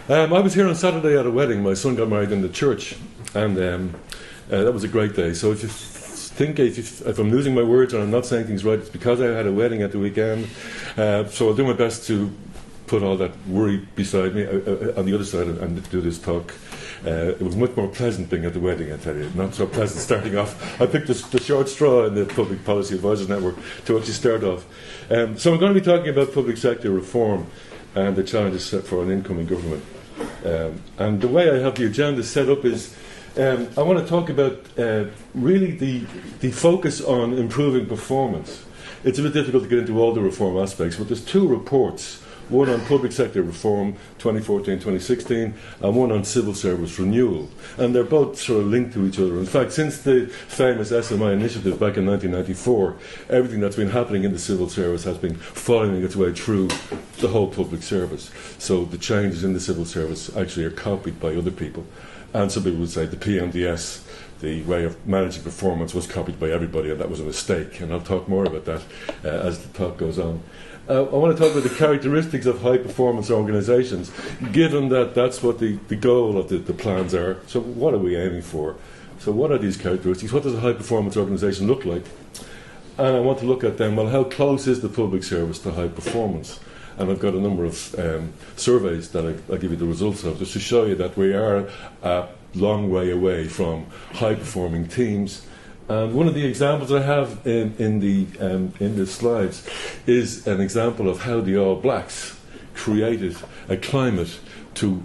I was here on Saturday at a wedding. My son got married in the church, and that was a great day. So if you think if I'm losing my words or I'm not saying things right, it's because I had a wedding at the weekend. So I'll do my best to put all that worry beside me on the other side and do this talk. It was much more pleasant being at the wedding, I tell you. Not so pleasant starting off. I picked the short straw in the Public Policy Advisors Network to actually start off. So I'm going to be talking about public sector reform and the challenges set for an incoming government. And the way I have the agenda set up is I want to talk about really the focus on improving performance. It's a bit difficult to get into all the reform aspects, but there's two reports. One on public sector reform 2014-2016 and one on civil service renewal. And they're both sort of linked to each other. In fact, since the famous SMI initiative back in 1994, everything that's been happening in the civil service has been following its way through the whole public service. So the changes in the civil service actually are copied by other people. And some people would say the PMDS, the way of managing performance, was copied by everybody, and that was a mistake. And I'll talk more about that as the talk goes on. I want to talk about the characteristics of high-performance organisations, given that that's what the goal of the plans are. So what are we aiming for? So what are these characteristics? What does a high-performance organisation look like? And I want to look at them, well, how close is the public service to high performance? And I've got a number of surveys that I'll give you the results of, just to show you that we are a long way away from high-performing teams. And one of the examples I have in the slides is an example of how the All Blacks created a climate to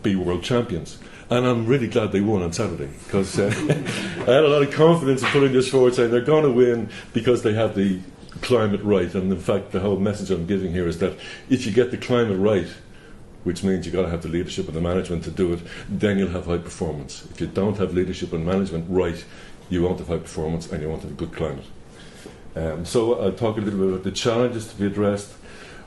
be world champions. And I'm really glad they won on Saturday, because I had a lot of confidence in putting this forward, saying they're going to win because they have the climate right. And in fact, the whole message I'm giving here is that if you get the climate right, which means you've got to have the leadership and the management to do it, then you'll have high performance. If you don't have leadership and management right, you won't have high performance and you won't have a good climate. So I'll talk a little bit about the challenges to be addressed,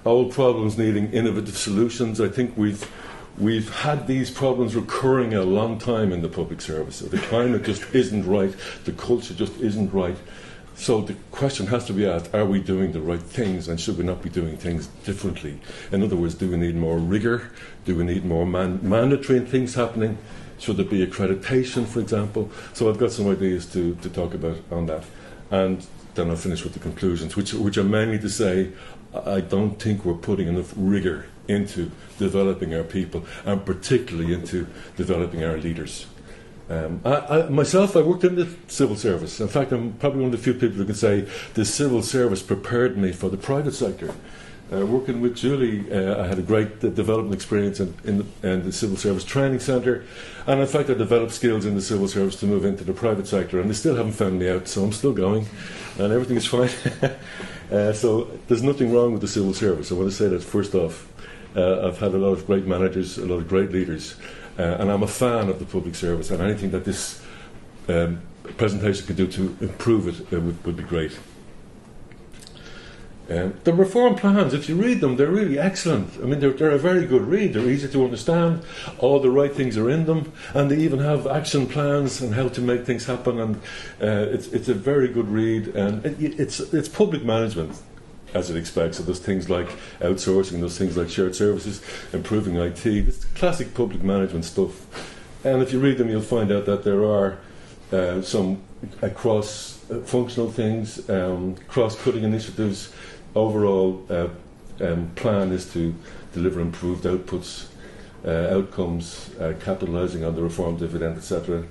old problems needing innovative solutions. I think we've had these problems recurring a long time in the public service. So the climate just isn't right, the culture just isn't right. So the question has to be asked, are we doing the right things, and should we not be doing things differently? In other words, do we need more rigour? Do we need more mandatory things happening? Should there be accreditation, for example? So I've got some ideas to talk about on that. And then I'll finish with the conclusions, which are mainly to say I don't think we're putting enough rigour into developing our people, and particularly into developing our leaders. Myself, I worked in the civil service. In fact, I'm probably one of the few people who can say the civil service prepared me for the private sector. Working with Julie, I had a great development experience in the Civil Service Training Centre, and in fact I developed skills in the civil service to move into the private sector, and they still haven't found me out, so I'm still going, and everything is fine. So there's nothing wrong with the civil service. I want to say that first off. I've had a lot of great managers, a lot of great leaders, and I'm a fan of the public service, and anything that this presentation could do to improve it would be great. The reform plans, if you read them, they're really excellent. I mean, they're a very good read. They're easy to understand. All the right things are in them, and they even have action plans and how to make things happen. And it's a very good read. And it's public management, as it expects. So there's things like outsourcing, there's things like shared services, improving IT. It's classic public management stuff. And if you read them, you'll find out that there are some cross-functional things, cross-cutting initiatives. Overall plan is to deliver improved outputs, outcomes, capitalising on the reform dividend, etc.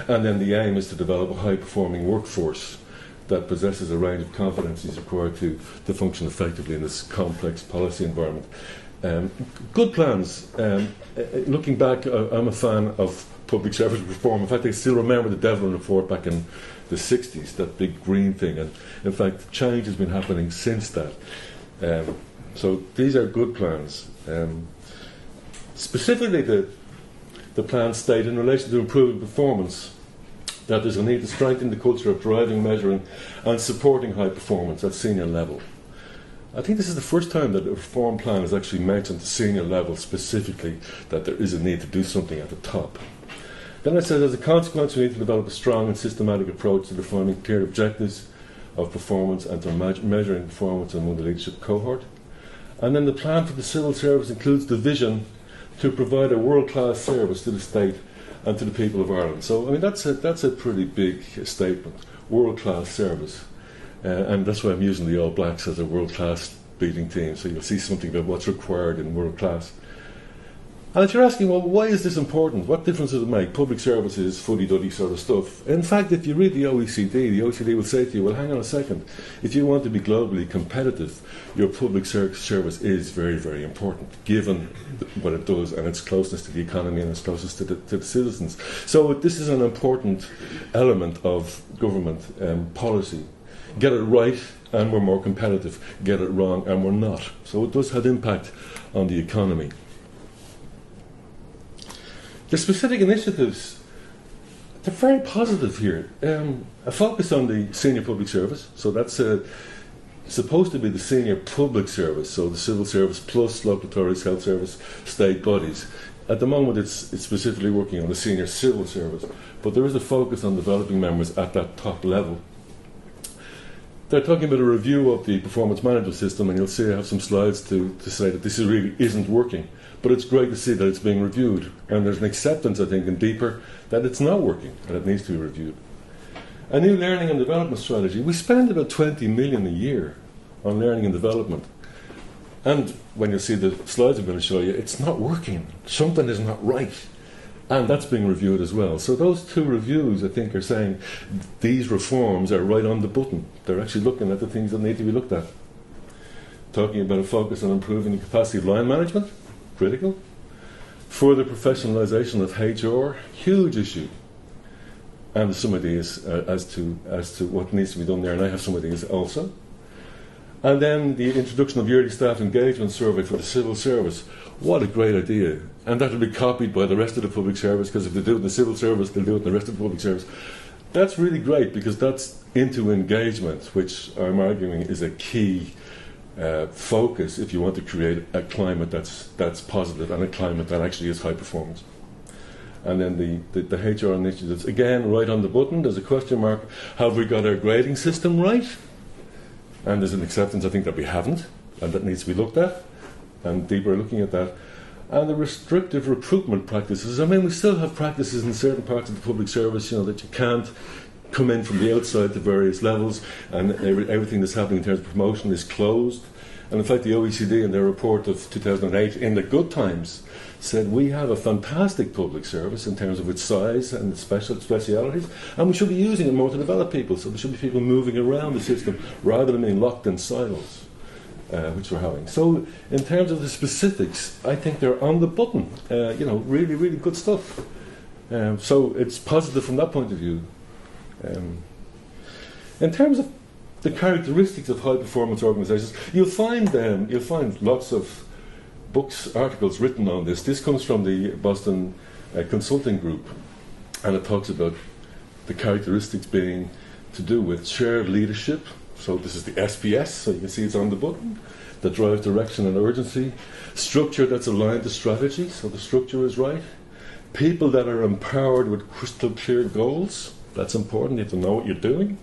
And then the aim is to develop a high-performing workforce that possesses a range of competencies required to function effectively in this complex policy environment. Good plans. Looking back, I'm a fan of public service reform. In fact, I still remember the Declan report back in the 60s, that big green thing, and in fact change has been happening since that. So these are good plans. Specifically, the plans state in relation to improving performance that there's a need to strengthen the culture of driving, measuring and supporting high performance at senior level. I think this is the first time that a reform plan has actually mentioned the senior level specifically, that there is a need to do something at the top. Then it says, as a consequence, we need to develop a strong and systematic approach to defining clear objectives of performance and to measuring performance among the leadership cohort. And then the plan for the civil service includes the vision to provide a world-class service to the state and to the people of Ireland. So, I mean, that's a pretty big statement, world-class service. And that's why I'm using the All Blacks as a world-class beating team, so you'll see something about what's required in world-class. And if you're asking, well, why is this important? What difference does it make? Public services, fuddy-duddy sort of stuff. In fact, if you read the OECD will say to you, well, hang on a second. If you want to be globally competitive, your public service is very, very important, given what it does and its closeness to the economy and its closeness to the citizens. So this is an important element of government policy. Get it right and we're more competitive. Get it wrong and we're not. So it does have impact on the economy. The specific initiatives, they're very positive here. A focus on the senior public service, so that's supposed to be the senior public service, so the civil service plus local authorities, health service, state bodies. At the moment it's specifically working on the senior civil service, but there is a focus on developing members at that top level. They're talking about a review of the performance management system, and you'll see I have some slides to say that this really isn't working. But it's great to see that it's being reviewed, and there's an acceptance, I think, in deeper that it's not working and it needs to be reviewed. A new learning and development strategy. We spend about 20 million a year on learning and development. And when you see the slides I'm going to show you, it's not working. Something is not right. And that's being reviewed as well. So those two reviews, I think, are saying these reforms are right on the button. They're actually looking at the things that need to be looked at. Talking about a focus on improving the capacity of line management, critical. Further professionalisation of HR, huge issue. And some ideas as to what needs to be done there, and I have some ideas also. And then the introduction of yearly staff engagement survey for the civil service. What a great idea. And that will be copied by the rest of the public service, because if they do it in the civil service, they'll do it in the rest of the public service. That's really great, because that's into engagement, which I'm arguing is a key focus if you want to create a climate that's positive and a climate that actually is high performance. And then the HR initiatives, again, right on the button. There's a question mark. Have we got our grading system right? And there's an acceptance, I think, that we haven't, and that needs to be looked at, and deeper looking at that. And the restrictive recruitment practices. I mean, we still have practices in certain parts of the public service, that you can't come in from the outside to various levels, and everything that's happening in terms of promotion is closed. And in fact, the OECD in their report of 2008, in the good times, said we have a fantastic public service in terms of its size and its specialities, and we should be using it more to develop people. So there should be people moving around the system rather than being locked in silos, which we're having. So in terms of the specifics, I think they're on the button. Really, really good stuff. So it's positive from that point of view. In terms of the characteristics of high performance organisations, you'll find lots of books, articles written on this. This comes from the Boston Consulting Group, and it talks about the characteristics being to do with shared leadership. So this is the SPS, so you can see it's on the button, that drives direction and urgency. Structure that's aligned to strategy, so the structure is right. People that are empowered with crystal clear goals, that's important, you have to know what you're doing.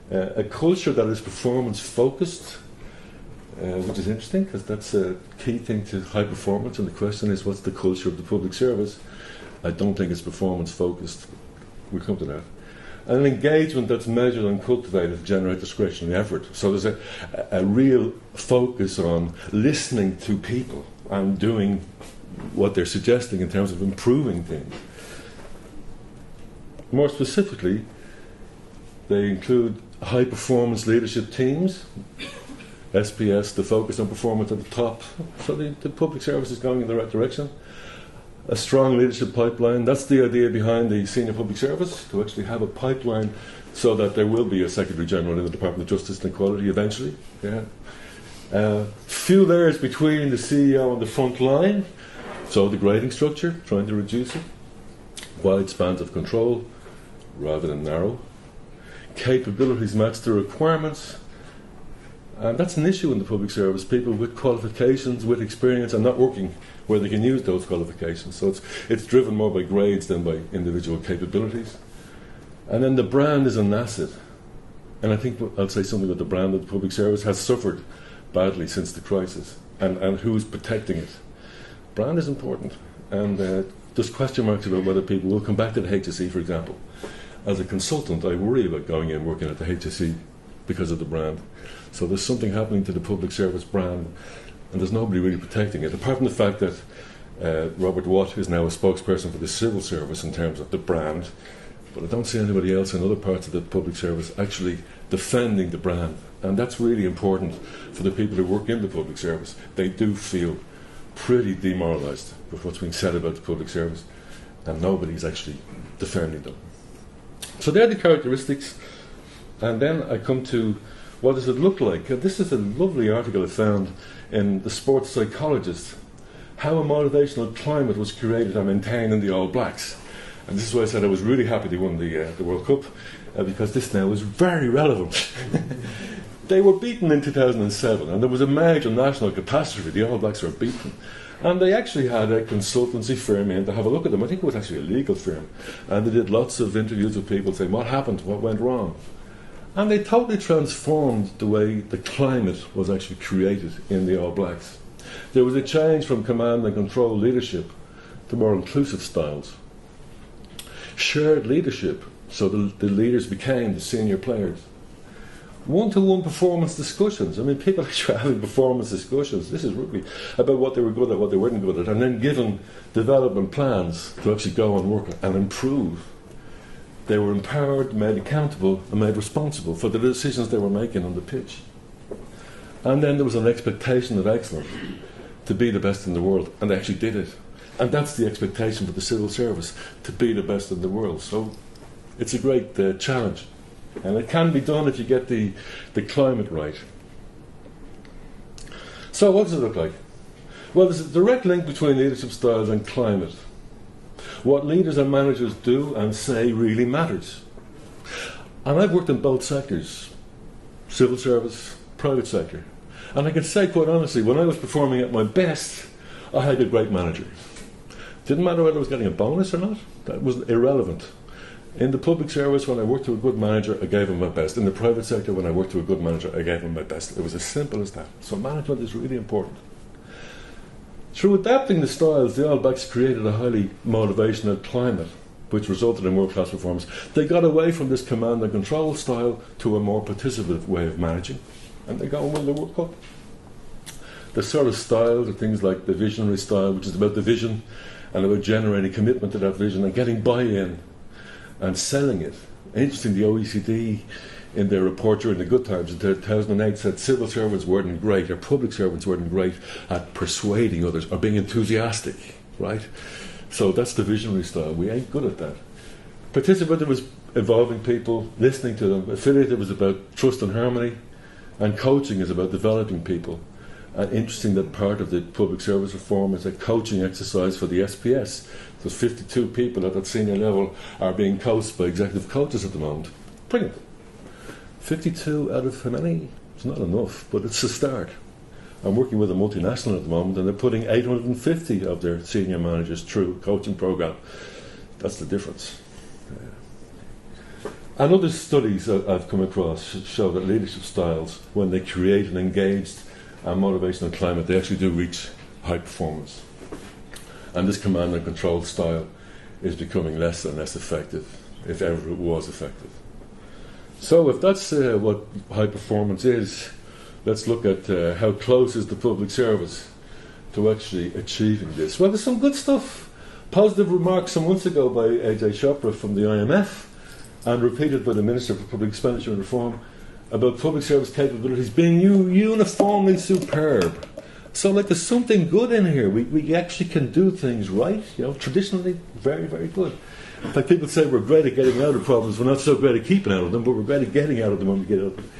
A culture that is performance focused, which is interesting, because that's a key thing to high performance, and the question is, what's the culture of the public service? I don't think it's performance focused. We'll come to that. And an engagement that's measured and cultivated to generate discretionary effort. So there's a real focus on listening to people and doing what they're suggesting in terms of improving things. More specifically, they include high performance leadership teams, SPS, the focus on performance at the top. So the public service is going in the right direction. A strong leadership pipeline. That's the idea behind the senior public service, to actually have a pipeline so that there will be a Secretary General in the Department of Justice and Equality eventually. Few layers between the CEO and the front line. So the grading structure, trying to reduce it. Wide spans of control rather than narrow. Capabilities match the requirements. And that's an issue in the public service. People with qualifications, with experience, are not working where they can use those qualifications. So it's driven more by grades than by individual capabilities. And then the brand is an asset. And I think I'll say something about the brand of the public service has suffered badly since the crisis. And who's protecting it? Brand is important. And there's question marks about whether people will come back to the HSE, for example. As a consultant, I worry about going in working at the HSE because of the brand. So there's something happening to the public service brand, and there's nobody really protecting it, apart from the fact that Robert Watt is now a spokesperson for the civil service in terms of the brand, but I don't see anybody else in other parts of the public service actually defending the brand. And that's really important for the people who work in the public service. They do feel pretty demoralised with what's being said about the public service, and nobody's actually defending them. So they're the characteristics, and then I come to what does it look like. This is a lovely article I found in the Sports Psychologist, how a motivational climate was created and maintained in the All Blacks. And this is why I said I was really happy they won the World Cup, because this now is very relevant. They were beaten in 2007, and there was a major national catastrophe. The All Blacks were beaten. And they actually had a consultancy firm in to have a look at them. I think it was actually a legal firm. And they did lots of interviews with people saying, what happened? What went wrong? And they totally transformed the way the climate was actually created in the All Blacks. There was a change from command and control leadership to more inclusive styles. Shared leadership, so the leaders became the senior players. One-to-one performance discussions. I mean, people actually having performance discussions. This is really about what they were good at, what they weren't good at, and then given development plans to actually go and work and improve. They were empowered, made accountable, and made responsible for the decisions they were making on the pitch. And then there was an expectation of excellence to be the best in the world, and they actually did it. And that's the expectation for the civil service, to be the best in the world. So it's a great challenge. And it can be done if you get the climate right. So what does it look like? Well, there's a direct link between leadership styles and climate. What leaders and managers do and say really matters. And I've worked in both sectors, civil service, private sector. And I can say quite honestly, when I was performing at my best, I had a great manager. Didn't matter whether I was getting a bonus or not, that was irrelevant. In the public service, when I worked to a good manager, I gave him my best. In the private sector, when I worked to a good manager, I gave him my best. It was as simple as that. So management is really important. Through adapting the styles, the All Blacks created a highly motivational climate, which resulted in world-class performance. They got away from this command and control style to a more participative way of managing, and they got and won the World Cup. The sort of styles are things like the visionary style, which is about the vision and about generating commitment to that vision and getting buy-in and selling it. Interesting, the OECD in their report during the good times in 2008 said civil servants weren't great, or public servants weren't great at persuading others or being enthusiastic, right? So that's the visionary style. We ain't good at that. Participative was involving people, listening to them. Affiliative was about trust and harmony, and coaching is about developing people. And interesting that part of the public service reform is a coaching exercise for the SPS. There's 52 people at that senior level are being coached by executive coaches at the moment. Brilliant. 52 out of how many? It's not enough, but it's a start. I'm working with a multinational at the moment, and they're putting 850 of their senior managers through a coaching program. That's the difference. And other studies I've come across show that leadership styles, when they create an engaged and motivational climate, they actually do reach high performance. And this command and control style is becoming less and less effective, if ever it was effective. So if that's what high performance is, let's look at how close is the public service to actually achieving this. Well, there's some good stuff. Positive remarks some months ago by Ajay Chopra from the IMF, and repeated by the Minister for Public Expenditure and Reform, about public service capabilities being uniformly superb. So, like, there's something good in here. We actually can do things right. You know, traditionally, very, very good. In fact, people say we're great at getting out of problems. We're not so great at keeping out of them, but we're great at getting out of them when we get out of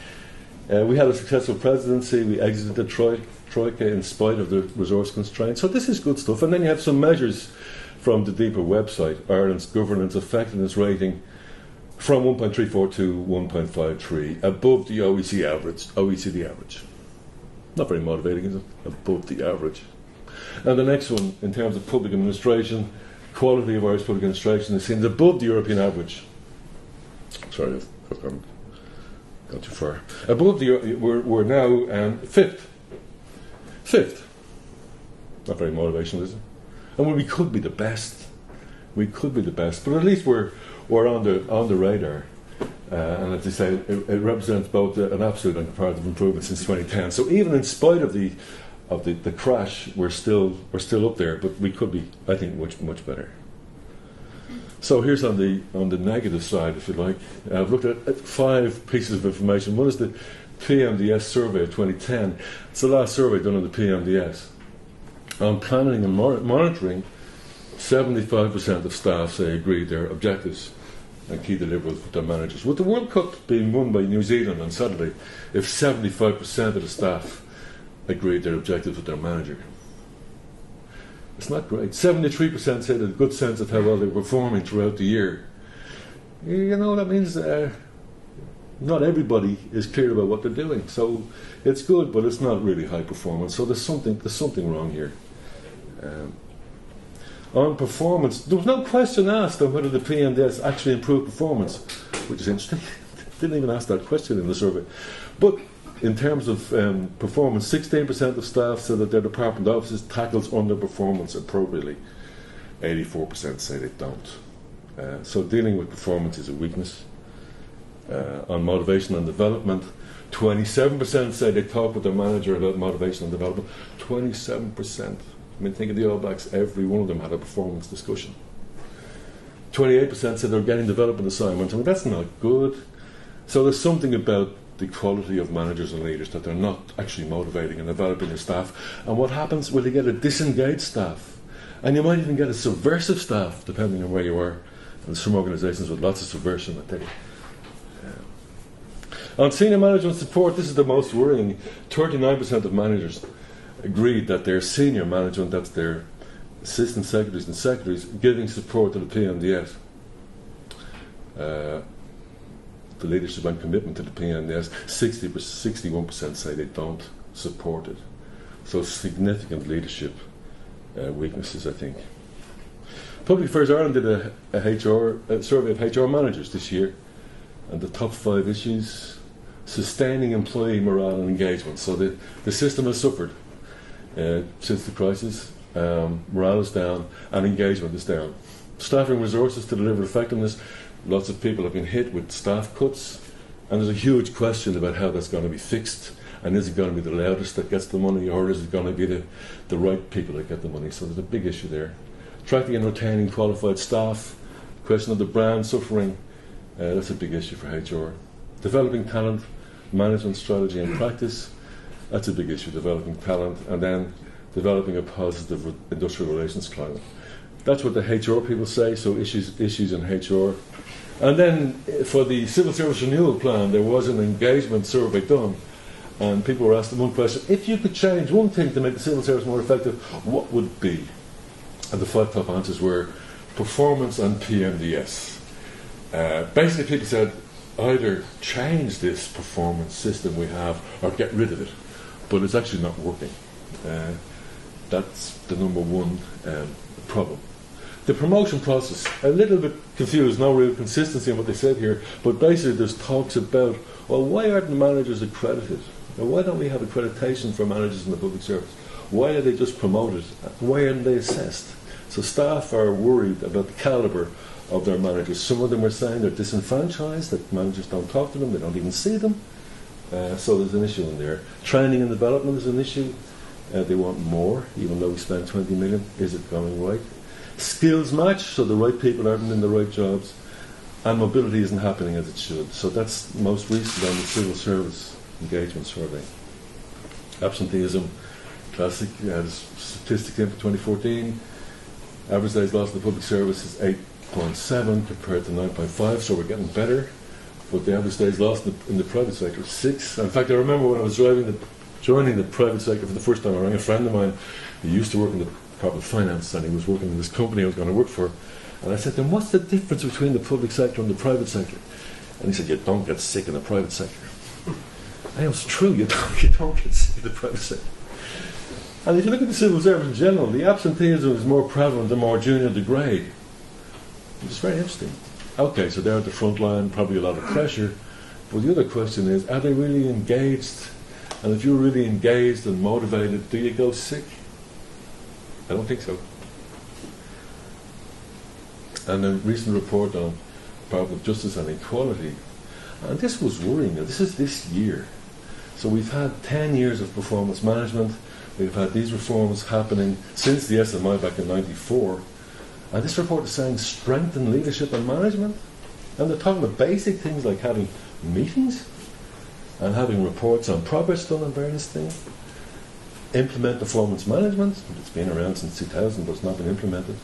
them. We had a successful presidency. We exited the Troika in spite of the resource constraints. So this is good stuff. And then you have some measures from the deeper website, Ireland's governance effectiveness rating, from 1.34 to 1.53, above the OECD average. Not very motivating, is it? Above the average. And the next one, in terms of public administration, quality of Irish public administration is seen above the European average. Sorry, I've gone too far. Above the, we're now fifth. Not very motivational, is it? And we could be the best. We could be the best, but at least we're on the radar. And as I say, it represents both an absolute and comparative improvement since 2010. So even in spite of the crash, we're still up there, but we could be, I think, much better. So here's on the negative side, if you like. I've looked at 5 pieces of information. One is the PMDS survey of 2010. It's the last survey done on the PMDS. On planning and monitoring, 75% of staff say agree their objectives and key deliverables with their managers. With the World Cup being won by New Zealand on Saturday, if 75% of the staff agreed their objectives with their manager, it's not great. 73% said a good sense of how well they were performing throughout the year. That means not everybody is clear about what they're doing. So it's good, but it's not really high performance. So there's something wrong here. On performance, there was no question asked on whether the PMDS actually improved performance, which is interesting. Didn't even ask that question in the survey. But in terms of performance, 16% of staff said that their department offices tackles underperformance appropriately. 84% say they don't. So dealing with performance is a weakness. On motivation and development, 27% say they talk with their manager about motivation and development. 27%. I mean, think of the All Blacks, every one of them had a performance discussion. 28% said they're getting development assignments. I mean, that's not good. So there's something about the quality of managers and leaders that they're not actually motivating and developing their staff. And what happens? Well, you get a disengaged staff. And you might even get a subversive staff, depending on where you are. And there's some organisations with lots of subversion, I tell you. On senior management support, this is the most worrying. 39% of managers agreed that their senior management, that's their assistant secretaries and secretaries, giving support to the PMDS. The leadership and commitment to the PMDS, 61% say they don't support it. So significant leadership weaknesses, I think. Public Affairs Ireland did a survey of HR managers this year, and the top 5 issues: sustaining employee morale and engagement. So the system has suffered since the crisis. Morale is down and engagement is down. Staffing resources to deliver effectiveness. Lots of people have been hit with staff cuts, and there's a huge question about how that's going to be fixed, and is it going to be the loudest that gets the money, or is it going to be the right people that get the money? So there's a big issue there. Attracting and retaining qualified staff, question of the brand suffering, that's a big issue for HR. Developing talent, management strategy and practice, that's a big issue, developing talent, and then developing a positive industrial relations climate. That's what the HR people say, so issues in HR. And then for the Civil Service Renewal Plan, there was an engagement survey done, and people were asked one question: if you could change one thing to make the civil service more effective, what would it be? And the 5 top answers were performance and PMDS. Basically, people said either change this performance system we have or get rid of it, but it's actually not working. That's the number one problem. The promotion process, a little bit confused, no real consistency in what they said here, but basically there's talks about, well, why aren't the managers accredited? Now, why don't we have accreditation for managers in the public service? Why are they just promoted? Why aren't they assessed? So staff are worried about the calibre of their managers. Some of them are saying they're disenfranchised, that managers don't talk to them, they don't even see them. So there's an issue in there. Training and development is an issue. They want more, even though we spend 20 million. Is it going right? Skills match, so the right people aren't in the right jobs, and mobility isn't happening as it should. So that's most recent on the civil service engagement survey. Absenteeism, classic, statistics in for 2014. Average days lost in the public service is 8.7 compared to 9.5, so we're getting better. But the average days lost in the private sector is 6. In fact, I remember when I was joining the private sector for the first time, I rang a friend of mine who used to work in the Department of Finance, and he was working in this company I was going to work for. And I said to him, what's the difference between the public sector and the private sector? And he said, you don't get sick in the private sector. And it was true, you don't get sick in the private sector. And if you look at the civil service in general, the absenteeism is more prevalent the more junior the grade. It's very interesting. Okay, so they're at the front line, probably a lot of pressure. But the other question is, are they really engaged? And if you're really engaged and motivated, do you go sick? I don't think so. And a recent report on Department of Justice and Equality, and this was worrying. This is this year. So we've had 10 years of performance management. We've had these reforms happening since the SMI back in '94. And this report is saying strengthen leadership and management. And they're talking about basic things like having meetings and having reports on progress done on various things. Implement performance management. It's been around since 2000, but it's not been implemented.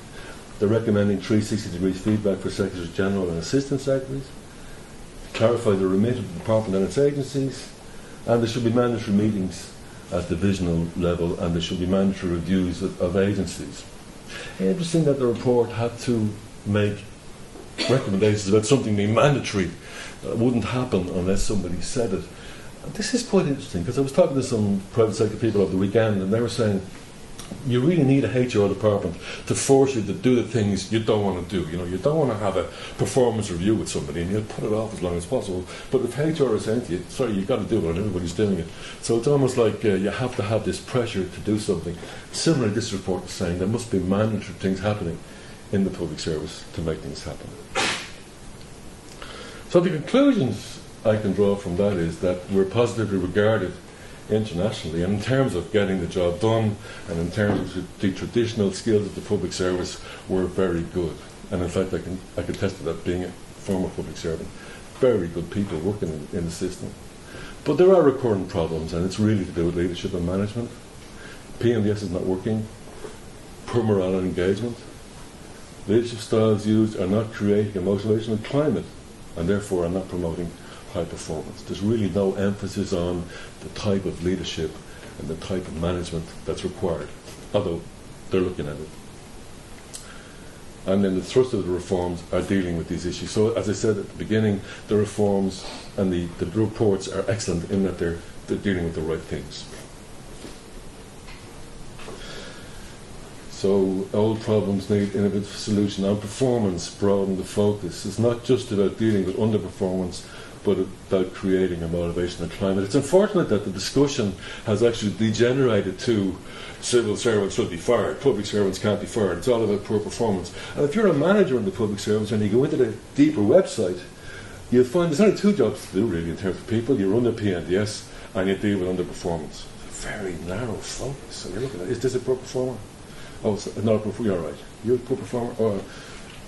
They're recommending 360 degrees feedback for Secretaries General and Assistant Secretaries. Clarify the remit of the department and its agencies. And there should be mandatory meetings at divisional level, and there should be mandatory reviews of agencies. Interesting that the report had to make recommendations about something being mandatory. It wouldn't happen unless somebody said it. And this is quite interesting, because I was talking to some private sector people over the weekend, and they were saying, you really need a HR department to force you to do the things you don't want to do. You know, you don't want to have a performance review with somebody and you'll put it off as long as possible. But if HR is saying to you, sorry, you've got to do it, and everybody's doing it. So it's almost like you have to have this pressure to do something. Similarly, this report is saying there must be mandatory things happening in the public service to make things happen. So the conclusions I can draw from that is that we're positively regarded internationally, and in terms of getting the job done and in terms of the traditional skills of the public service, we're very good. And in fact, I can attest to that, being a former public servant. Very good people working in the system. But there are recurrent problems, and it's really to do with leadership and management. PMDS is not working. Poor morale and engagement. Leadership styles used are not creating a motivational climate, and therefore are not promoting high performance. There's really no emphasis on the type of leadership and the type of management that's required, although they're looking at it. And then the thrust of the reforms are dealing with these issues. So as I said at the beginning, the reforms and the reports are excellent in that they're dealing with the right things. So old problems need innovative solution. On performance, broaden the focus. It's not just about dealing with underperformance, but about creating a motivational climate. It's unfortunate that the discussion has actually degenerated to civil servants should be fired, public servants can't be fired. It's all about poor performance. And if you're a manager in the public service and you go into the deeper website, you'll find there's only two jobs to do really in terms of people. You run the PNDS and you deal with underperformance. It's a very narrow focus. So you're looking at, is this a poor performer? Oh, it's not a poor performer. You're all right. You're a poor performer? Or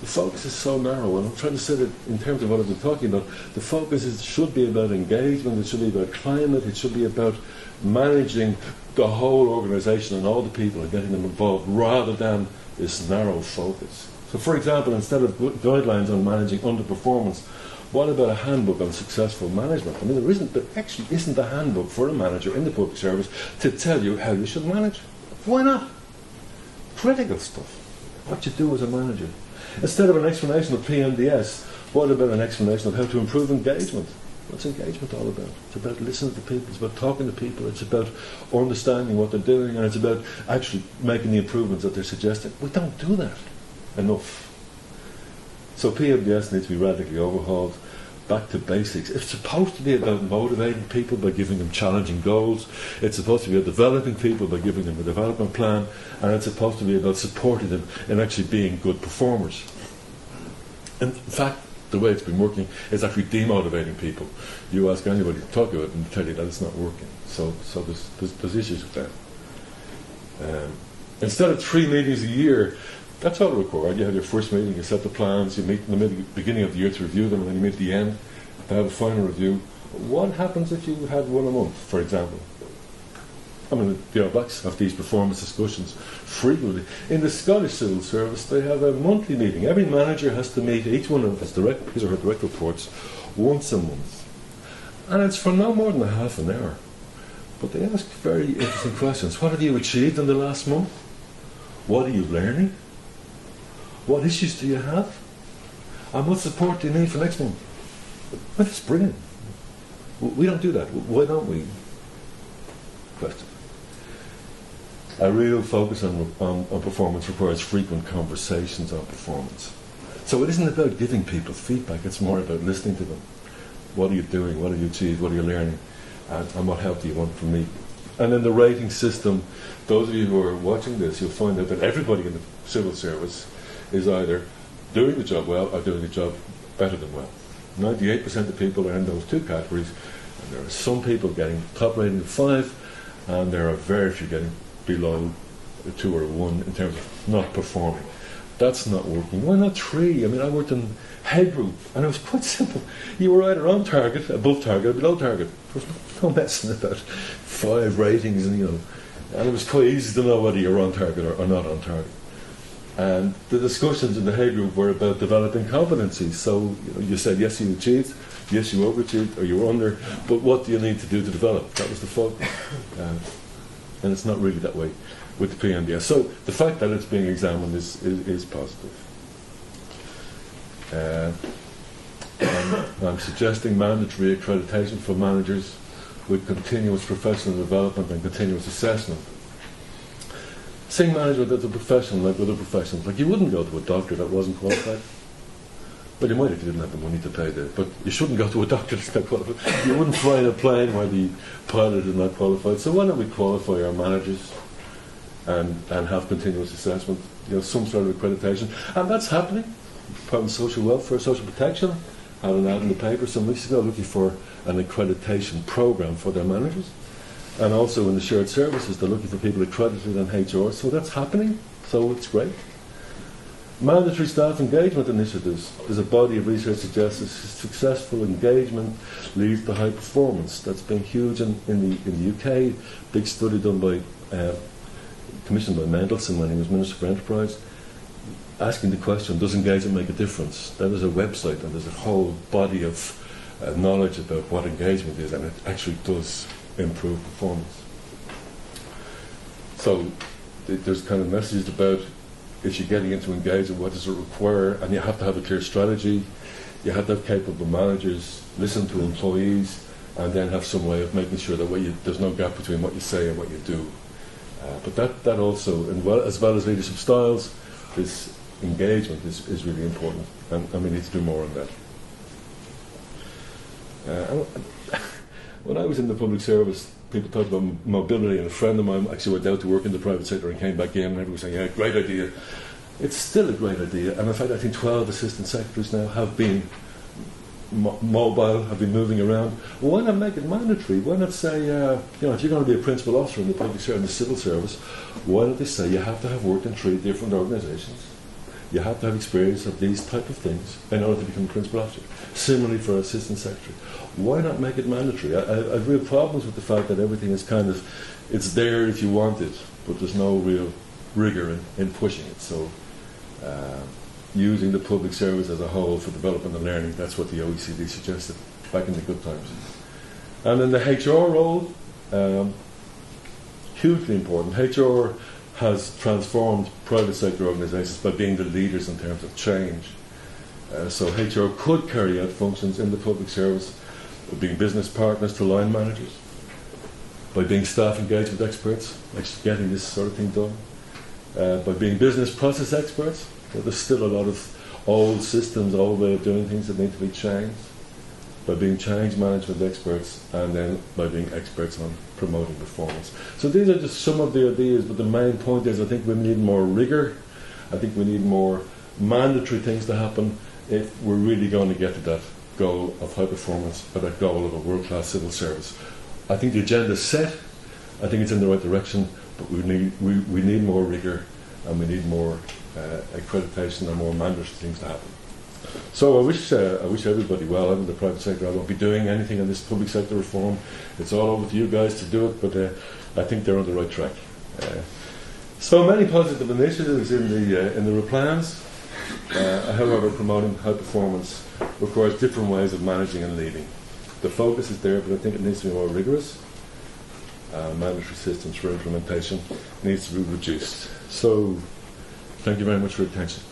the focus is so narrow, and I'm trying to say that in terms of what I've been talking about, the focus should be about engagement, it should be about climate, it should be about managing the whole organisation and all the people and getting them involved rather than this narrow focus. So for example, instead of guidelines on managing underperformance, what about a handbook on successful management? I mean, there actually isn't a handbook for a manager in the public service to tell you how you should manage. Why not? Critical stuff. What you do as a manager. Instead of an explanation of PMDS, what about an explanation of how to improve engagement? What's engagement all about? It's about listening to people, it's about talking to people, it's about understanding what they're doing, and it's about actually making the improvements that they're suggesting. We don't do that enough. So PMDS needs to be radically overhauled, back to basics. It's supposed to be about motivating people by giving them challenging goals. It's supposed to be about developing people by giving them a development plan, and it's supposed to be about supporting them in actually being good performers. And in fact, the way it's been working is actually demotivating people. You ask anybody to talk about it and they'll tell you that it's not working. So there's issues with that. Instead of 3 meetings a year, that's all required. You have your first meeting, you set the plans, you meet in the beginning of the year to review them, and then you meet at the end to have a final review. What happens if you had one a month, for example? I mean, the All Blacks have these performance discussions frequently. In the Scottish Civil Service, they have a monthly meeting. Every manager has to meet each one of his or her direct reports once a month. And it's for no more than a half an hour. But they ask very interesting questions. What have you achieved in the last month? What are you learning? What issues do you have? And what support do you need for next month? Well, that's brilliant. We don't do that. Why don't we? Question. A real focus on performance requires frequent conversations on performance. So it isn't about giving people feedback, it's more about listening to them. What are you doing? What have you achieved? What are you learning? And what help do you want from me? And in the rating system, those of you who are watching this, you'll find out that everybody in the civil service is either doing the job well or doing the job better than well. 98% of people are in those two categories, and there are some people getting top rating of 5, and there are very few getting below a 2 or a 1 in terms of not performing. That's not working. Why not 3? I mean, I worked in head group, and it was quite simple. You were either on target, above target, or below target. There was no messing about 5 ratings, and and it was quite easy to know whether you're on target or not on target. And the discussions in the head group were about developing competencies. So you said, yes, you achieved, yes, you overachieved, or you were under, but what do you need to do to develop? That was the focus. And it's not really that way with the PMBS. So the fact that it's being examined is positive. I'm suggesting mandatory accreditation for managers with continuous professional development and continuous assessment. Seeing management as a professional like other professionals. Like, you wouldn't go to a doctor that wasn't qualified. Well, you might if you didn't have the money to pay but you shouldn't go to a doctor that's not qualified. You wouldn't fly in a plane where the pilot is not qualified. So why don't we qualify our managers and have continuous assessment, some sort of accreditation. And that's happening. Department of Social Welfare, Social Protection had an ad in the paper some weeks ago looking for an accreditation program for their managers. And also in the shared services, they're looking for people accredited in HR. So that's happening. So it's great. Mandatory staff engagement initiatives. There's a body of research that suggests that successful engagement leads to high performance. That's been huge in the UK. Big study done by commissioned by Mendelsohn when he was Minister for Enterprise, asking the question, does engagement make a difference? That is a website, and there's a whole body of knowledge about what engagement is, and it actually does improve performance. So there's kind of messages about, if you're getting into engagement, what does it require? And you have to have a clear strategy, you have to have capable managers, listen to employees, and then have some way of making sure that there's no gap between what you say and what you do. But that also, as well as leadership styles, this engagement is really important, and we need to do more on that. When I was in the public service, people talked about mobility, and a friend of mine actually went out to work in the private sector and came back in, and everyone was saying, yeah, great idea. It's still a great idea, and in fact I think 12 assistant secretaries now have been mobile, have been moving around. Why not make it mandatory? Why not say, if you're going to be a principal officer in the public service, in the civil service, why don't they say you have to have worked in 3 different organisations? You have to have experience of these type of things in order to become a principal officer. Similarly for assistant secretary. Why not make it mandatory? I have real problems with the fact that everything is it's there if you want it, but there's no real rigour in pushing it. So using the public service as a whole for development and learning, that's what the OECD suggested back in the good times. And then the HR role, hugely important. HR has transformed private sector organisations by being the leaders in terms of change. So HR could carry out functions in the public service by being business partners to line managers, by being staff engagement experts, actually getting this sort of thing done, by being business process experts. There's still a lot of old systems, old way of doing things that need to be changed, by being change management experts, and then by being experts on promoting performance. So these are just some of the ideas, but the main point is I think we need more rigour. I think we need more mandatory things to happen if we're really going to get to that goal of high performance, or that goal of a world-class civil service. I think the agenda is set. I think it's in the right direction, but we need more rigour, and we need more accreditation and more mandatory things to happen. So I wish everybody well. I'm in the private sector. I won't be doing anything in this public sector reform. It's all over to you guys to do it, but I think they're on the right track. So many positive initiatives in the plans. However, promoting high performance requires different ways of managing and leading. The focus is there, but I think it needs to be more rigorous. Mandatory systems for implementation needs to be reduced. So, thank you very much for your attention.